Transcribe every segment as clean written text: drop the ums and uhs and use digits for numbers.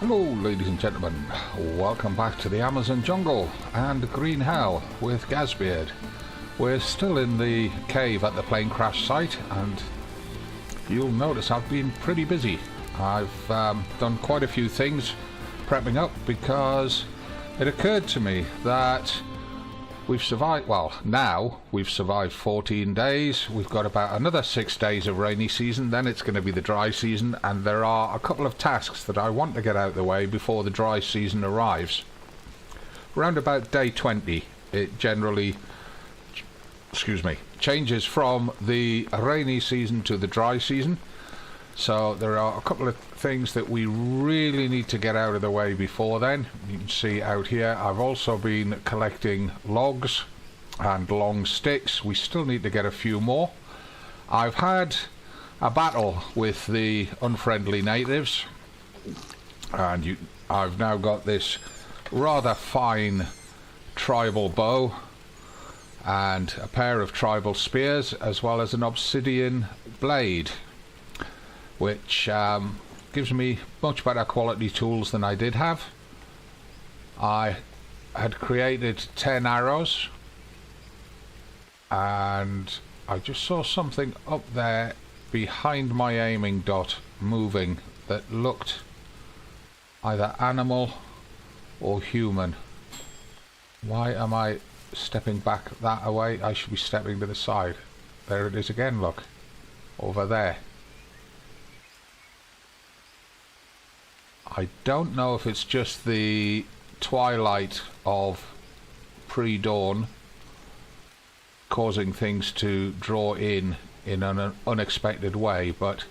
Hello ladies and gentlemen, welcome back to the Amazon jungle and green hell with Gazbeard. We're still in the cave at the plane crash site, and you'll notice I've been pretty busy. I've done quite a few things prepping up because it occurred to me that we've survived, well, now we've survived 14 days. We've got about another 6 days of rainy season, then it's going to be the dry season, and there are a couple of tasks that I want to get out of the way before the dry season arrives. Round about day 20, it generally, changes from the rainy season to the dry season. So there are a couple of things that we really need to get out of the way before then. You can see out here I've also been collecting logs and long sticks. We still need to get a few more. I've had a battle with the unfriendly natives, and I've now got this rather fine tribal bow and a pair of tribal spears, as well as an obsidian blade, which gives me much better quality tools than I did have. I had created 10 arrows, and I just saw something up there behind my aiming dot moving that looked either animal or human. Why am I stepping back that away? I should be stepping to the side. There it is again, look, over there. I don't know if it's just the twilight of pre-dawn causing things to draw in an unexpected way, but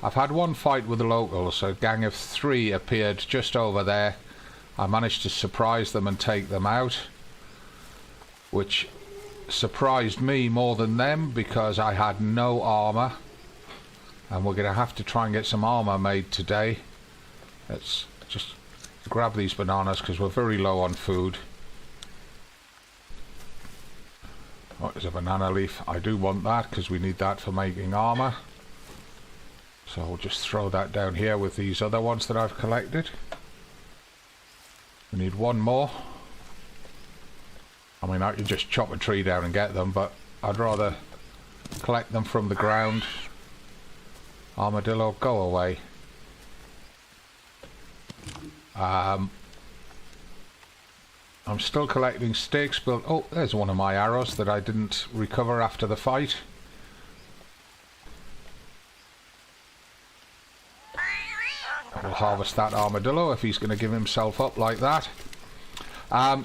I've had one fight with the locals. A gang of 3 appeared just over there. I managed to surprise them and take them out, which surprised me more than them because I had no armor, and we're going to have to try and get some armor made today. Let's just grab these bananas because we're very low on food. Oh, there's a banana leaf. I do want that because we need that for making armor. So we'll just throw that down here with these other ones that I've collected. We need one more. I mean, I could just chop a tree down and get them, but I'd rather collect them from the ground. Armadillo, go away. I'm still collecting sticks, but oh, there's one of my arrows that I didn't recover after the fight. We'll harvest that armadillo if he's going to give himself up like that.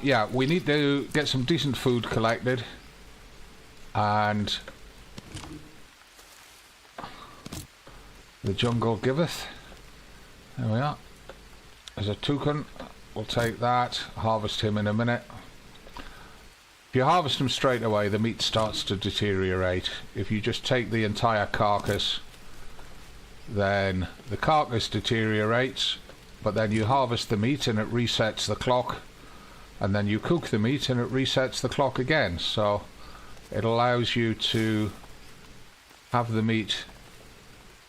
Yeah, we need to get some decent food collected, and the jungle giveth. There we are. There's a toucan. We'll take that, harvest him in a minute. If you harvest him straight away, the meat starts to deteriorate. If you just take the entire carcass, then the carcass deteriorates, but then you harvest the meat and it resets the clock, and then you cook the meat and it resets the clock again. So it allows you to have the meat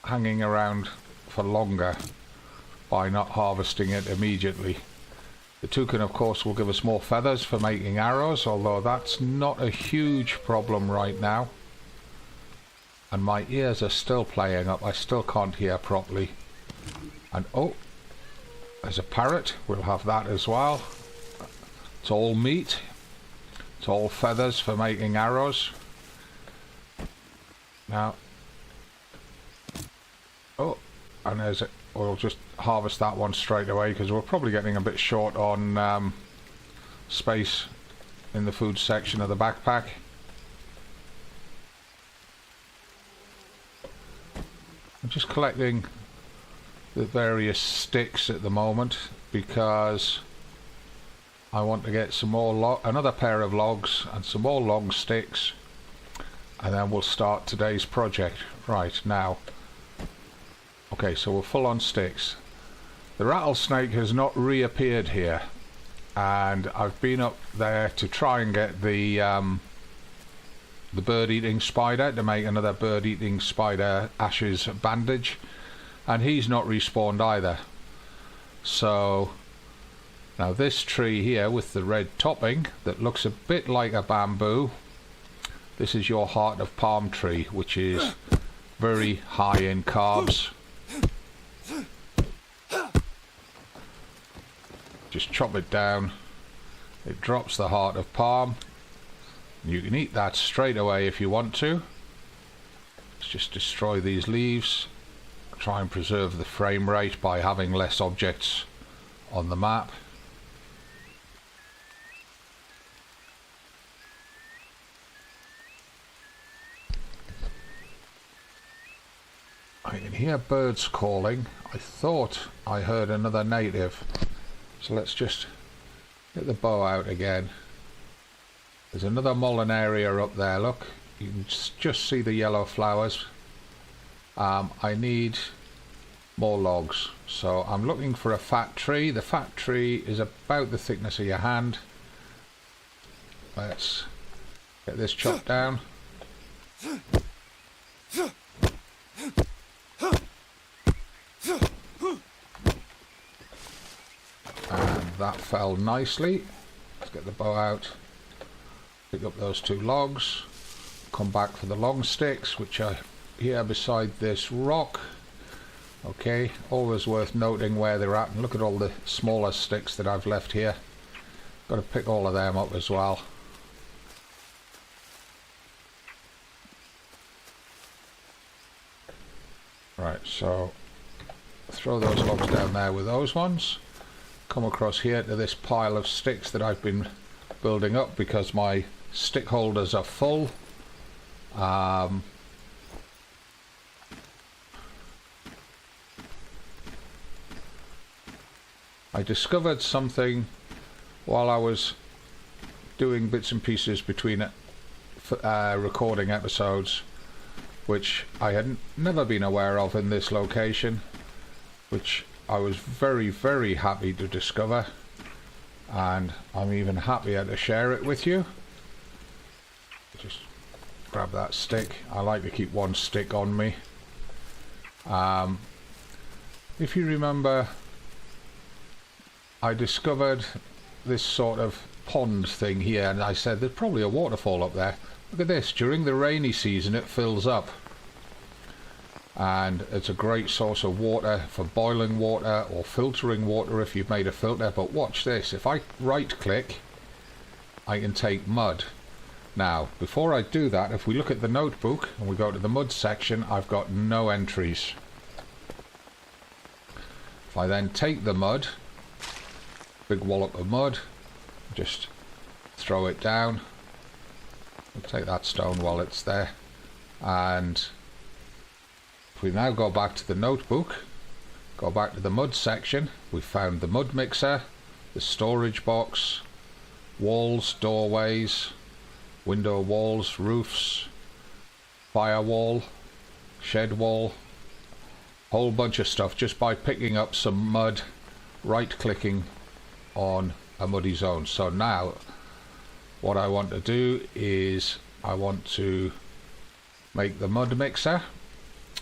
hanging around for longer by not harvesting it immediately. The toucan, of course, will give us more feathers for making arrows, although that's not a huge problem right now. And my ears are still playing up. I still can't hear properly. And oh, there's a parrot. We'll have that as well. It's all meat. It's all feathers for making arrows. Now, oh, and there's it. We'll just harvest that one straight away because we're probably getting a bit short on space in the food section of the backpack. I'm just collecting the various sticks at the moment because I want to get some more another pair of logs and some more long sticks, and then we'll start today's project. Right, now. Okay, so we're full on sticks. The rattlesnake has not reappeared here, and I've been up there to try and get the bird-eating spider to make another bird-eating spider ashes bandage, and he's not respawned either. So now this tree here with the red topping that looks a bit like a bamboo, this is your heart of palm tree, which is very high in carbs. Just chop it down, it drops the heart of palm. You can eat that straight away if you want to. Let's just destroy these leaves, try and preserve the frame rate by having less objects on the map. I can hear birds calling. I thought I heard another native. So let's just get the bow out again. There's another mullein up there, look. You can just see the yellow flowers. I need more logs. So I'm looking for a fat tree. The fat tree is about the thickness of your hand. Let's get this chopped down. And that fell nicely. Let's get the bow out. Pick up those 2 logs. Come back for the long sticks, which are here beside this rock. Okay, always worth noting where they're at, and look at all the smaller sticks that I've left here. Got to pick all of them up as well. Right, so throw those logs down there with those ones. Come across here to this pile of sticks that I've been building up because my stick holders are full. I discovered something while I was doing bits and pieces between recording episodes, which I had never been aware of in this location, which I was very, very happy to discover, and I'm even happier to share it with you. Just grab that stick. I like to keep one stick on me. If you remember, I discovered this sort of pond thing here, and I said there's probably a waterfall up there. Look at this, during the rainy season it fills up, and it's a great source of water for boiling water or filtering water if you've made a filter. But watch this, if I right click I can take mud. Now before I do that, if we look at the notebook and we go to the mud section, I've got no entries. If I then take the mud, big wallop of mud, just throw it down. We'll take that stone while it's there, and if we now go back to the notebook, go back to the mud section, we found the mud mixer, the storage box, walls, doorways, window walls, roofs, firewall, shed wall, whole bunch of stuff just by picking up some mud, right clicking on a muddy zone. So now what I want to do is I want to make the mud mixer,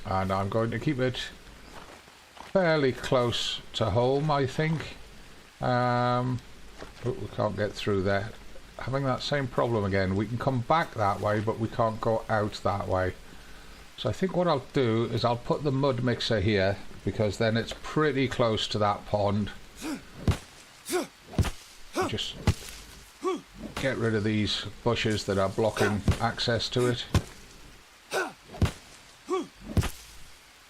and I'm going to keep it fairly close to home, I think. Oh, we can't get through there. Having that same problem again. We can come back that way, but we can't go out that way. So I think what I'll do is I'll put the mud mixer here, because then it's pretty close to that pond. Just get rid of these bushes that are blocking access to it.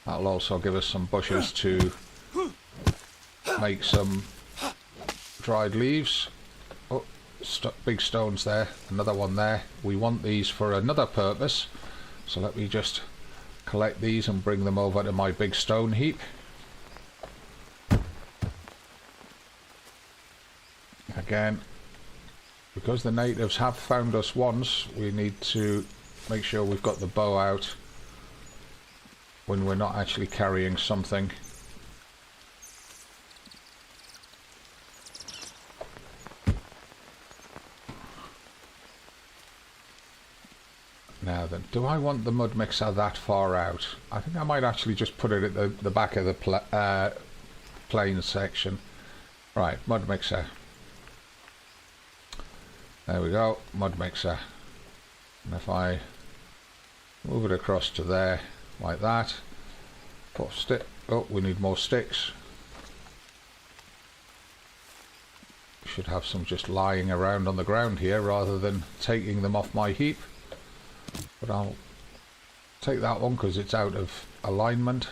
That'll also give us some bushes to make some dried leaves. Oh, big stones there, another one there. We want these for another purpose, so let me just collect these and bring them over to my big stone heap. Again, because the natives have found us once, we need to make sure we've got the bow out when we're not actually carrying something. Now then, do I want the mud mixer that far out? I think I might actually just put it at the back of the plain section. Right, mud mixer. There we go, mud mixer. And if I move it across to there, like that, put stick. Oh, we need more sticks. Should have some just lying around on the ground here rather than taking them off my heap. But I'll take that one because it's out of alignment.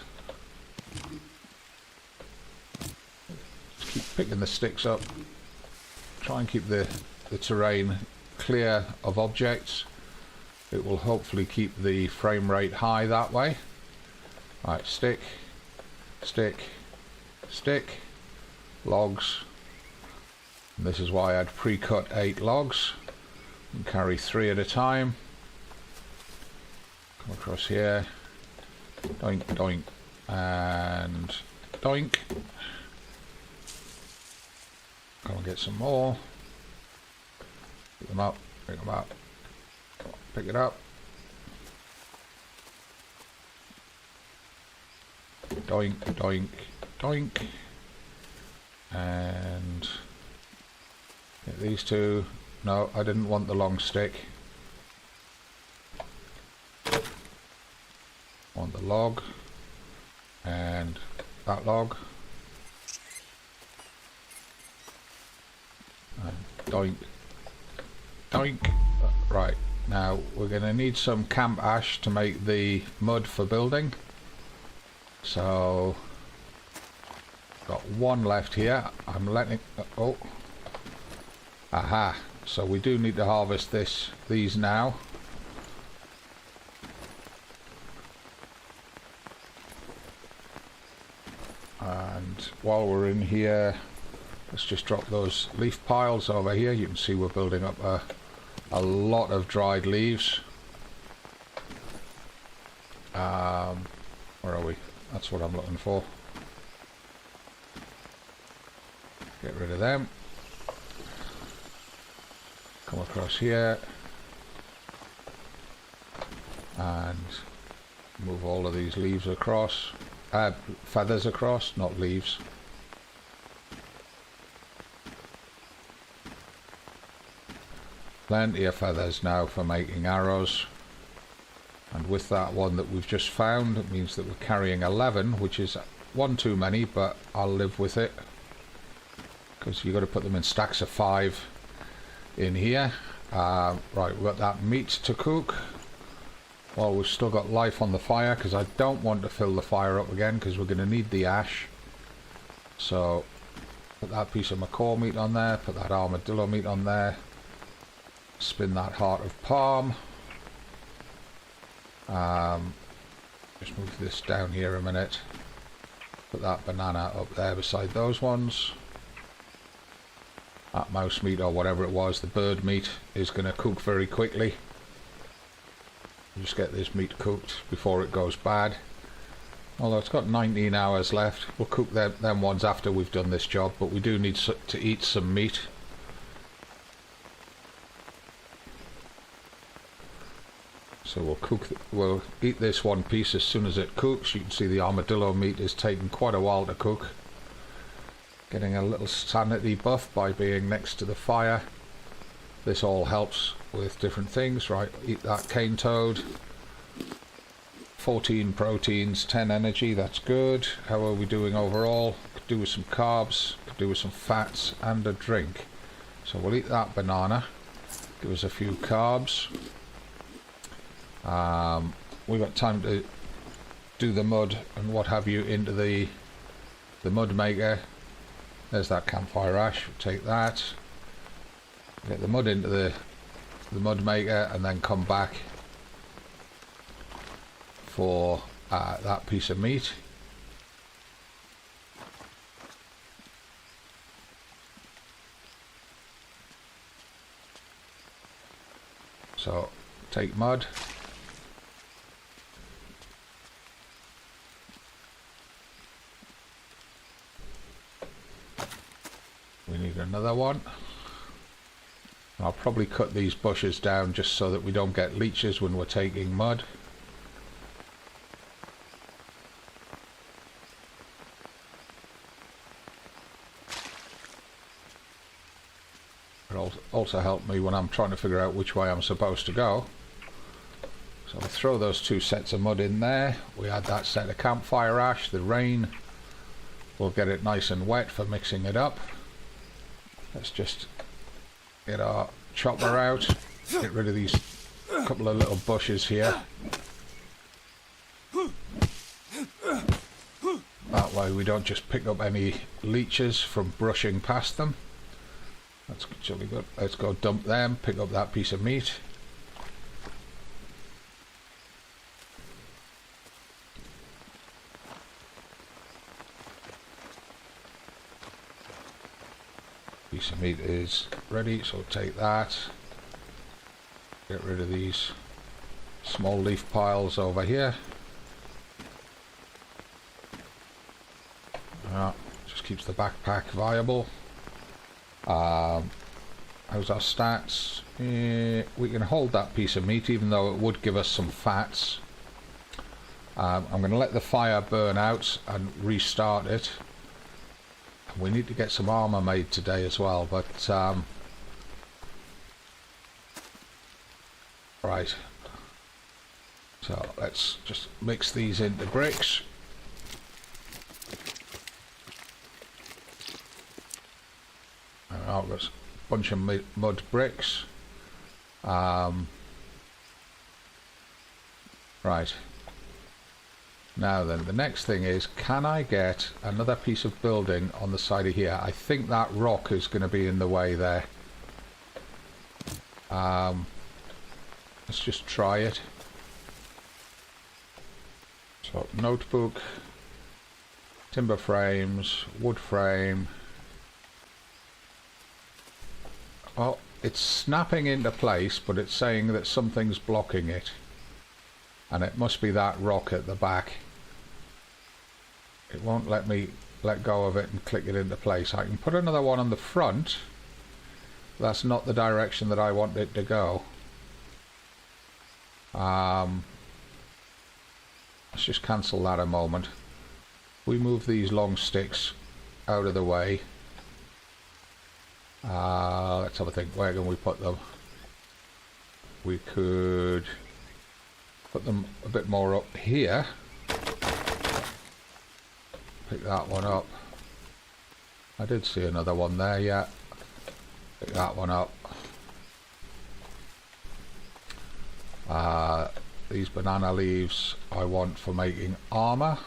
Just keep picking the sticks up. Try and keep the terrain clear of objects. It will hopefully keep the frame rate high that way. Right, stick, stick, stick, logs. And this is why I'd pre-cut 8 logs and carry 3 at a time. Come across here, doink, doink, and doink. Go and get some more. Pick them up, pick them up, pick it up. Doink, doink, doink. And get these two. No, I didn't want the long stick. Want the log. And that log. And doink. Doink. Right, now we're going to need some camp ash to make the mud for building. So, got 1 left here. I'm letting... oh. Aha. So we do need to harvest these now. And while we're in here, let's just drop those leaf piles over here. You can see we're building up a lot of dried leaves. Where are we? That's what I'm looking for. Get rid of them. Come across here. And move all of these leaves across. Feathers across, not leaves. Plenty of feathers now for making arrows. And with that one that we've just found, it means that we're carrying 11, which is 1 too many, but I'll live with it. Because you've got to put them in stacks of 5 in here. Right, we've got that meat to cook. Well, we've still got life on the fire, because I don't want to fill the fire up again, because we're going to need the ash. So, put that piece of macaw meat on there, put that armadillo meat on there. Spin that heart of palm. Just move this down here a minute. Put that banana up there beside those ones. That mouse meat or whatever it was, the bird meat, is going to cook very quickly. Just get this meat cooked before it goes bad. Although it's got 19 hours left. We'll cook them ones after we've done this job, but we do need to eat some meat. So we'll eat this one piece as soon as it cooks. You can see the armadillo meat is taking quite a while to cook. Getting a little sanity buff by being next to the fire. This all helps with different things. Right, eat that cane toad. 14 proteins, 10 energy, that's good. How are we doing overall? Could do with some carbs, could do with some fats and a drink. So we'll eat that banana. Give us a few carbs. We've got time to do the mud and what have you into the mud maker. There's that campfire ash. We'll take that. Get the mud into the mud maker and then come back for that piece of meat. So take mud. We need another one. I'll probably cut these bushes down just so that we don't get leeches when we're taking mud. It'll also help me when I'm trying to figure out which way I'm supposed to go. So we throw those 2 sets of mud in there. We add that set of campfire ash. The rain will get it nice and wet for mixing it up. Let's just get our chopper out. Get rid of these couple of little bushes here. That way we don't just pick up any leeches from brushing past them. That's actually good. Let's go dump them, pick up that piece of meat. Piece of meat is ready, so take that. Get rid of these small leaf piles over here. Just keeps the backpack viable. How's our stats? We can hold that piece of meat even though it would give us some fats. I'm going to let the fire burn out and restart it. We need to get some armor made today as well, but right. So let's just mix these into bricks. I've got a bunch of mud bricks. Right. Now then, the next thing is, can I get another piece of building on the side of here? I think that rock is going to be in the way there. Let's just try it. So, notebook, timber frames, wood frame. Well, it's snapping into place, but it's saying that something's blocking it. And it must be that rock at the back. It won't let me let go of it and click it into place. I can put another one on the front. That's not the direction that I want it to go. Let's just cancel that a moment. We move these long sticks out of the way. Let's have a think. Where can we put them? We could put them a bit more up here. Pick that one up. I did see another one there, yeah. Pick that one up. These banana leaves I want for making armor.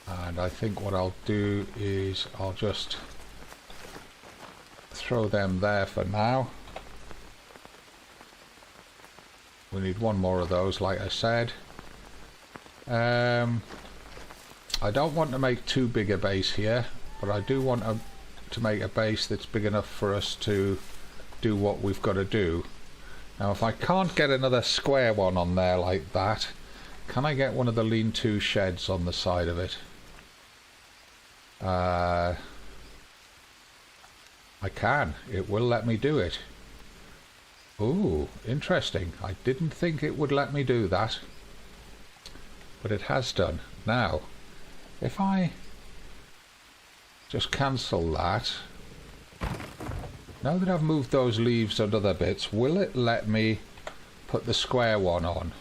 And I think what I'll do is I'll just throw them there for now. We need one more of those, like I said. I don't want to make too big a base here, but I do want to make a base that's big enough for us to do what we've got to do. Now, if I can't get another square one on there like that, can I get one of the lean-to sheds on the side of it? I can. It will let me do it. Ooh, interesting. I didn't think it would let me do that, but it has done. Now, if I just cancel that, now that I've moved those leaves and other bits, will it let me put the square one on?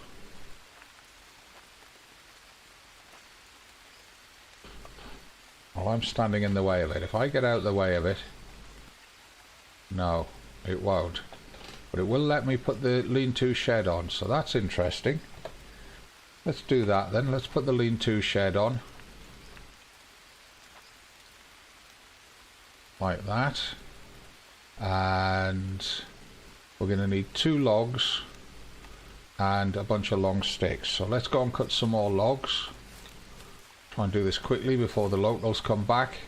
Well, I'm standing in the way of it. If I get out of the way of it, no, it won't. But it will let me put the lean-to shed on, so that's interesting. Let's do that then. Let's put the lean-to shed on. Like that. And we're going to need 2 logs and a bunch of long sticks. So let's go and cut some more logs. Try and do this quickly before the locals come back.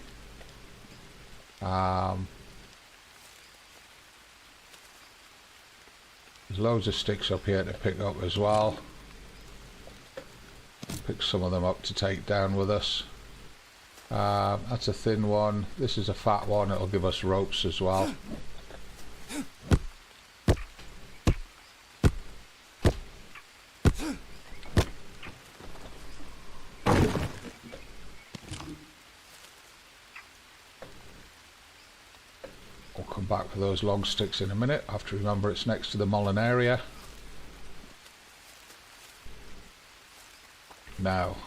There's loads of sticks up here to pick up as well. Pick some of them up to take down with us. That's a thin one. This is a fat one. It'll give us ropes as well. We'll come back for those long sticks in a minute. I have to remember it's next to the mullen area. Now,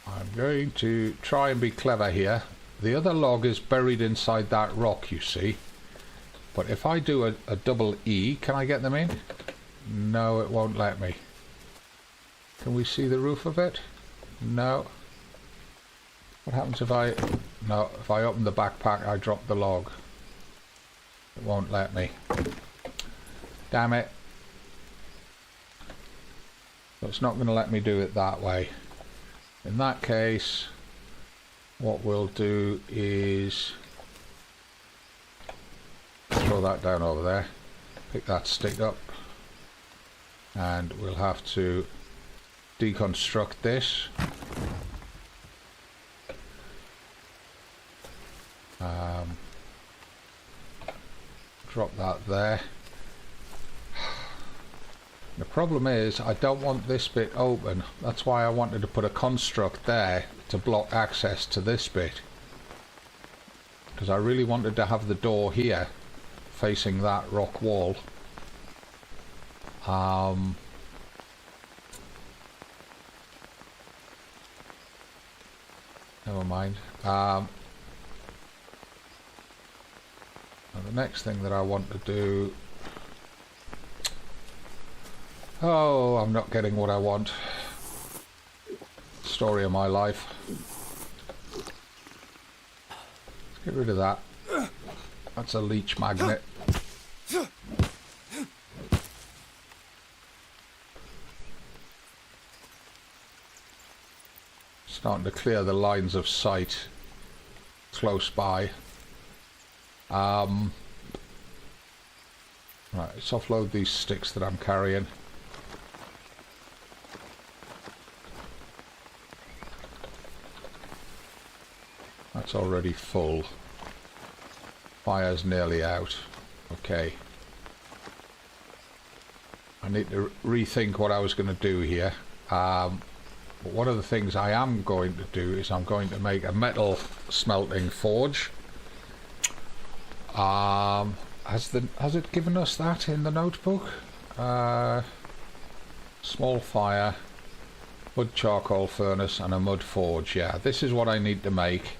I'm going to try and be clever here. The other log is buried inside that rock, you see. But if I do a double E, can I get them in? No, it won't let me. Can we see the roof of it? No. What happens if I... No, if I open the backpack, I drop the log. It won't let me. Damn it. So it's not going to let me do it that way. In that case, what we'll do is throw that down over there, pick that stick up, and we'll have to deconstruct this. Drop that there. The problem is I don't want this bit open. That's why I wanted to put a construct there to block access to this bit, because I really wanted to have the door here facing that rock wall. Never mind. And the next thing that I want to do... Oh, I'm not getting what I want. Story of my life. Let's get rid of that. That's a leech magnet. Starting to clear the lines of sight close by. Right, let's offload these sticks that I'm carrying. That's already full. Fire's nearly out. Okay. I need to rethink what I was going to do here. But one of the things I am going to do is I'm going to make a metal smelting forge. Has it given us that in the notebook? Small fire, wood charcoal furnace, and a mud forge. Yeah, this is what I need to make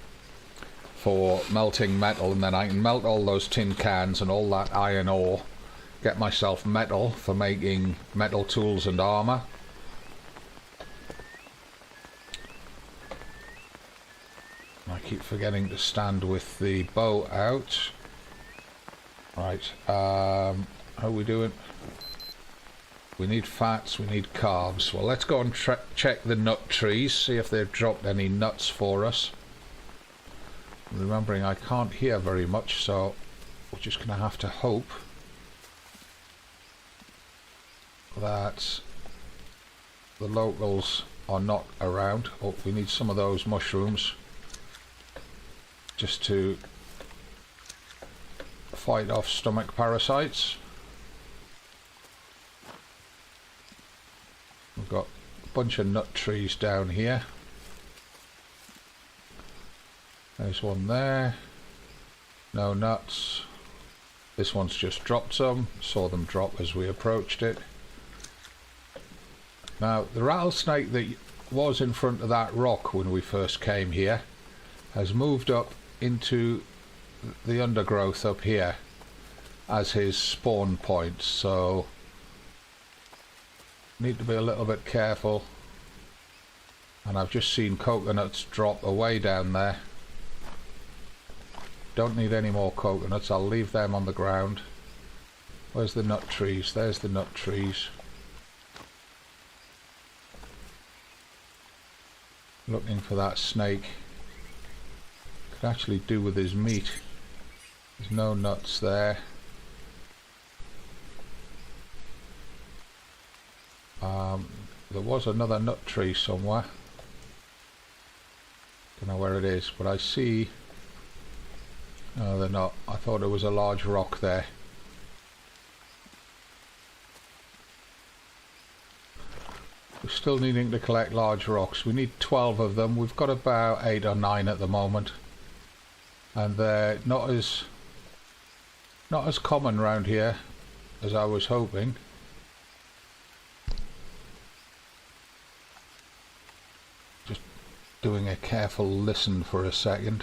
for melting metal, and then I can melt all those tin cans and all that iron ore, get myself metal for making metal tools and armor. I keep forgetting to stand with the bow out. Right, how are we doing? We need fats, we need carbs. Well, let's go and check the nut trees, see if they've dropped any nuts for us. Remembering I can't hear very much, so we're just going to have to hope that the locals are not around. Oh, we need some of those mushrooms just to fight off stomach parasites. We've got a bunch of nut trees down here. There's one there. No nuts. This one's just dropped some. Saw them drop as we approached it. Now, the rattlesnake that was in front of that rock when we first came here has moved up into the undergrowth up here as his spawn point, so need to be a little bit careful. And I've just seen coconuts drop away down there. Don't need any more coconuts, I'll leave them on the ground. Where's the nut trees? There's the nut trees. Looking for that snake. Could actually do with his meat. There's no nuts there. There was another nut tree somewhere. Don't know where it is, but I see... No, they're not. I thought it was a large rock there. We're still needing to collect large rocks. We need 12 of them. We've got about 8 or 9 at the moment. And they're not as Not as common around here as I was hoping. Just doing a careful listen for a second.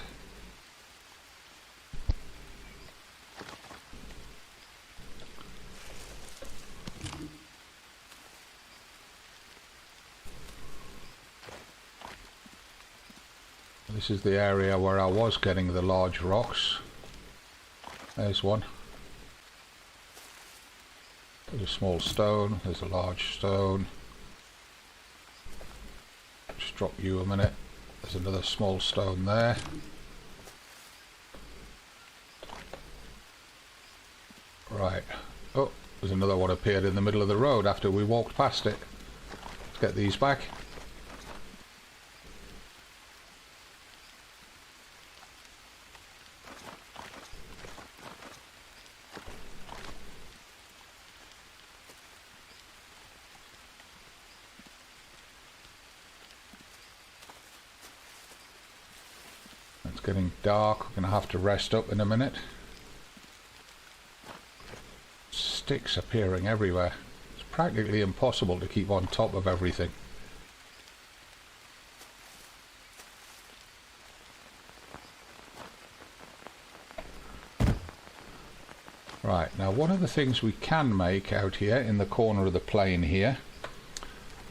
This is the area where I was getting the large rocks. There's one. There's a small stone, there's a large stone. Just drop you a minute. There's another small stone there. Right. Oh, there's another one appeared in the middle of the road after we walked past it. Let's get these back. It's getting dark. We're going to have to rest up in a minute. Sticks appearing everywhere. It's practically impossible to keep on top of everything. Right, now one of the things we can make out here in the corner of the plane here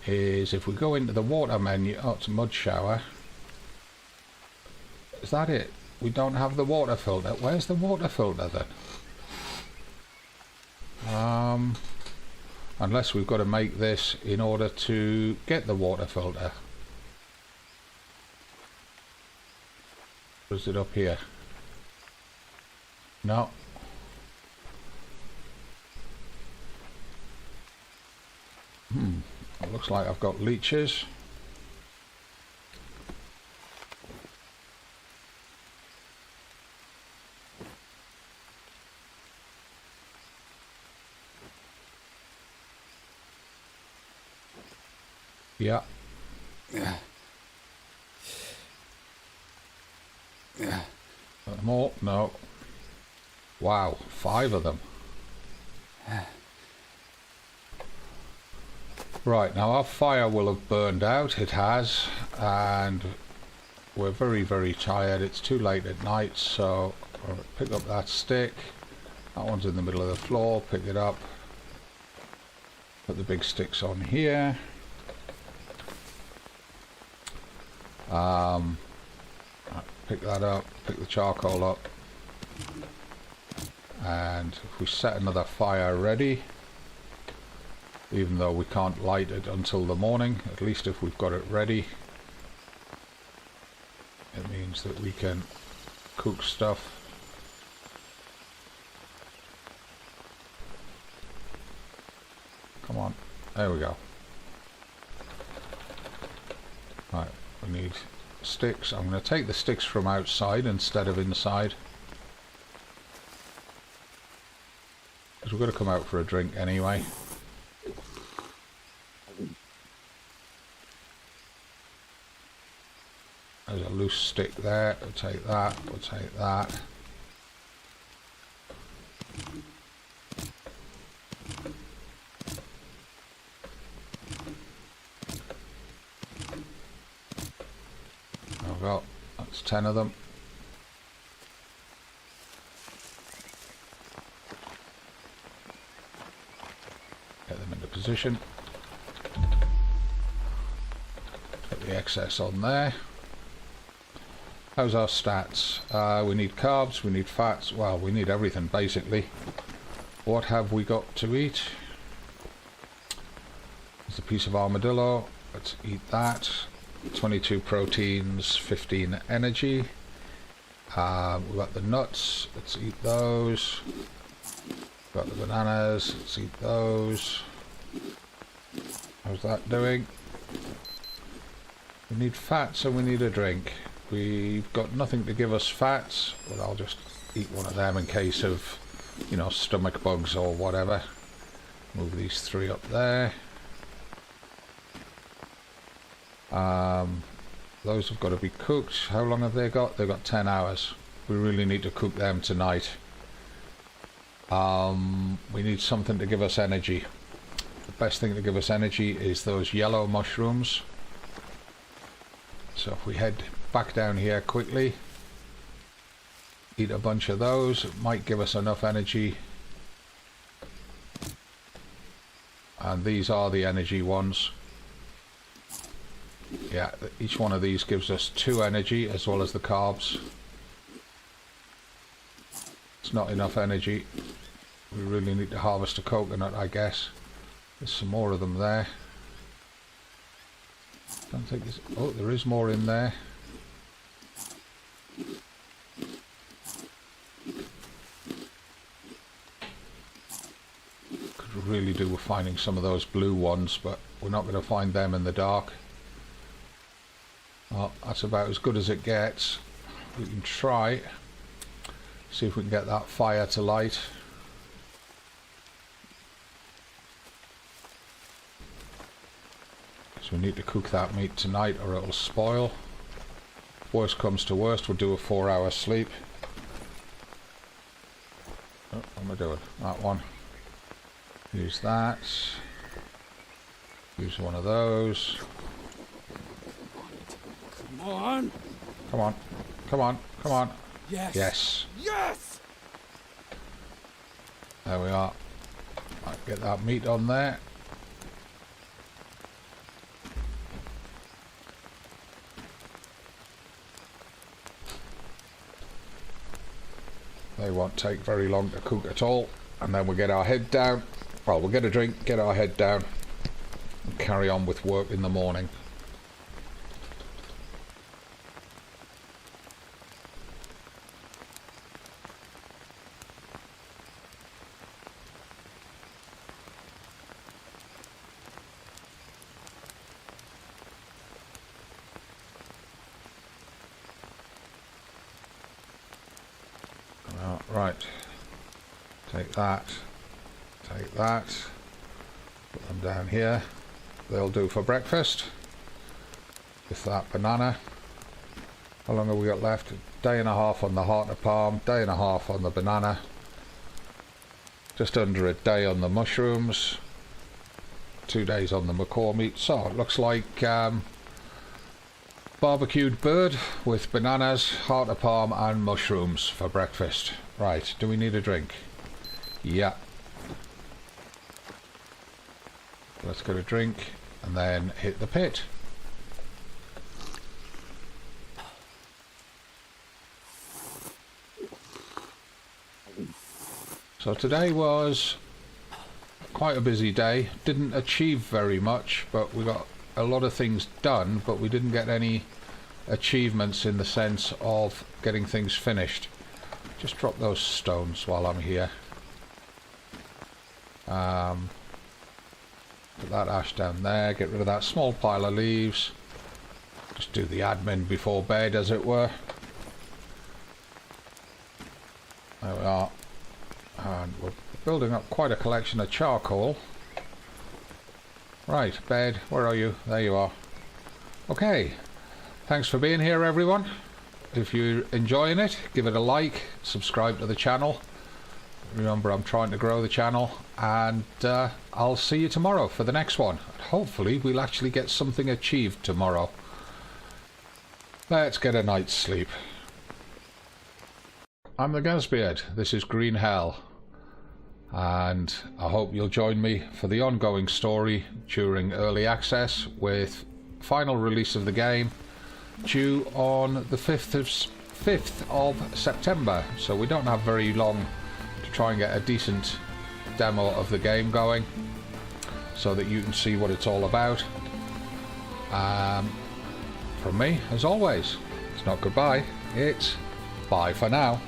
is if we go into the water menu. Oh, it's a mud shower. Is that it? We don't have the water filter. Where's the water filter then? Unless we've got to make this in order to get the water filter. Or is it up here? No. It looks like I've got leeches. Yeah. More? No. Wow, 5 of them. Right, now our fire will have burned out. It has, and we're very, very tired. It's too late at night, so I'll pick up that stick. That one's in the middle of the floor. Pick it up. Put the big sticks on here. Pick that up, pick the charcoal up, and if we set another fire ready, even though we can't light it until the morning, at least if we've got it ready, it means that we can cook stuff. Come on, there we go. Right, we need sticks. I'm going to take the sticks from outside instead of inside, because we're going to come out for a drink anyway. There's a loose stick there. We'll take that. We'll take that. Well, that's 10 of them. Get them into position. Put the excess on there. How's our stats? We need carbs, we need fats, well, we need everything basically. What have we got to eat? It's a piece of armadillo. Let's eat that. 22 proteins, 15 energy. We've got the nuts, let's eat those. We've got the bananas, let's eat those. How's that doing? We need fats and we need a drink. We've got nothing to give us fats, but I'll just eat one of them in case of, you know, stomach bugs or whatever. Move these 3 up there. Those have got to be cooked. How long have they got? They've got 10 hours. We really need to cook them tonight. We need something to give us energy. The best thing to give us energy is those yellow mushrooms. So if we head back down here quickly, eat a bunch of those, it might give us enough energy. And these are the energy ones. Yeah, each one of these gives us 2 energy as well as the carbs. It's not enough energy. We really need to harvest a coconut, I guess. There's some more of them there. Don't think there's... Oh, there is more in there. Could really do with finding some of those blue ones, but we're not going to find them in the dark. Well, that's about as good as it gets. We can try. See if we can get that fire to light. So we need to cook that meat tonight or it'll spoil. Worst comes to worst, we'll do a 4-hour sleep. Oh, what am I doing? That one. Use that. Use one of those. Come on. Come on. Come on. Come on. Yes. Yes. Yes. There we are. Right, get that meat on there. They won't take very long to cook at all. And then we'll get our head down. Well, we'll get a drink, get our head down, and carry on with work in the morning. Right, take that, take that, put them down here. They'll do for breakfast. With that banana. How long have we got left? Day and a half on the heart of palm, day and a half on the banana. Just under a day on the mushrooms. 2 days on the macaw meat. So it looks like barbecued bird with bananas, heart of palm and mushrooms for breakfast. Right, do we need a drink? Yeah. Let's get a drink and then hit the pit. So today was quite a busy day. Didn't achieve very much, but we got a lot of things done, but we didn't get any achievements in the sense of getting things finished. Just drop those stones while I'm here. Put that ash down there, get rid of that small pile of leaves. Just do the admin before bed, as it were. There we are. And we're building up quite a collection of charcoal. Right, bed, where are you? There you are. Okay, thanks for being here, everyone. If you're enjoying it, give it a like, subscribe to the channel. Remember, I'm trying to grow the channel, and I'll see you tomorrow for the next one. Hopefully we'll actually get something achieved tomorrow. Let's get a night's sleep. I'm the Gazbeard, this is Green Hell, and I hope you'll join me for the ongoing story during early access, with final release of the game due on the 5th of September, so we don't have very long to try and get a decent demo of the game going so that you can see what it's all about. From me, as always, it's not goodbye, it's bye for now.